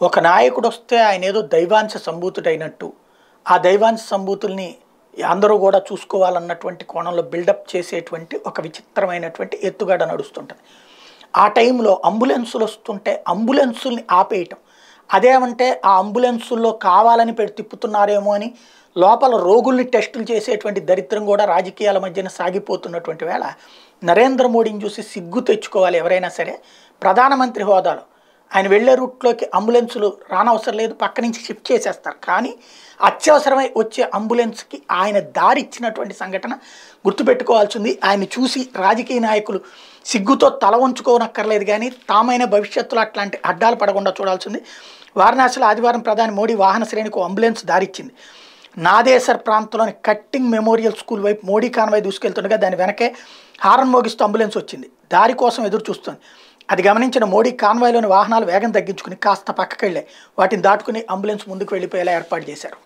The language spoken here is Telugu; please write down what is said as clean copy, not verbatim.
ఒక నాయకుడు వస్తే ఆయన ఏదో దైవాంశ సంభూతుడైనట్టు, ఆ దైవాంశ సంభూతుల్ని అందరూ కూడా చూసుకోవాలన్నటువంటి కోణంలో బిల్డప్ చేసేటువంటి ఒక విచిత్రమైనటువంటి ఎత్తుగడ నడుస్తుంటుంది. ఆ టైంలో అంబులెన్సులు వస్తుంటే అంబులెన్సుల్ని ఆపేయటం, అదేమంటే ఆ అంబులెన్సుల్లో కావాలని పెట్టి తిప్పుతున్నారేమో అని లోపల రోగుల్ని టెస్టులు చేసేటువంటి దరిద్రం కూడా రాజకీయాల మధ్యన సాగిపోతున్నటువంటి వేళ నరేంద్ర మోడీని చూసి సిగ్గు తెచ్చుకోవాలి ఎవరైనా సరే. ప్రధానమంత్రి హోదాలో ఆయన వెళ్ళే రూట్లోకి అంబులెన్సులు రానవసరం లేదు, పక్క నుంచి షిఫ్ట్ చేసేస్తారు. కానీ అత్యవసరమై వచ్చే అంబులెన్స్కి ఆయన దారి ఇచ్చినటువంటి సంఘటన గుర్తుపెట్టుకోవాల్సింది. ఆయన చూసి రాజకీయ నాయకులు సిగ్గుతో తల వంచుకోనక్కర్లేదు, కానీ తామైన భవిష్యత్తులో అట్లాంటి అడ్డాలు పడకుండా చూడాల్సింది. వారణాసిలో ఆదివారం ప్రధాని మోడీ వాహన శ్రేణికి అంబులెన్స్ దారిచ్చింది. నాదేసర్ ప్రాంతంలోని కట్టింగ్ మెమోరియల్ స్కూల్ వైపు మోడీ కాన్వాయ్ దూసుకెళ్తుండగా దాని వెనకే హారన్ మోగిస్తూ అంబులెన్స్ వచ్చింది. దారి కోసం ఎదురు చూస్తుంది. అది గమనించిన మోడీ కాన్వాయ్లోని వాహనాలు వేగం తగ్గించుకుని కాస్త పక్కకెళ్ళాయి. వాటిని దాటుకుని అంబులెన్స్ ముందుకు వెళ్ళిపోయేలా ఏర్పాటు చేశారు.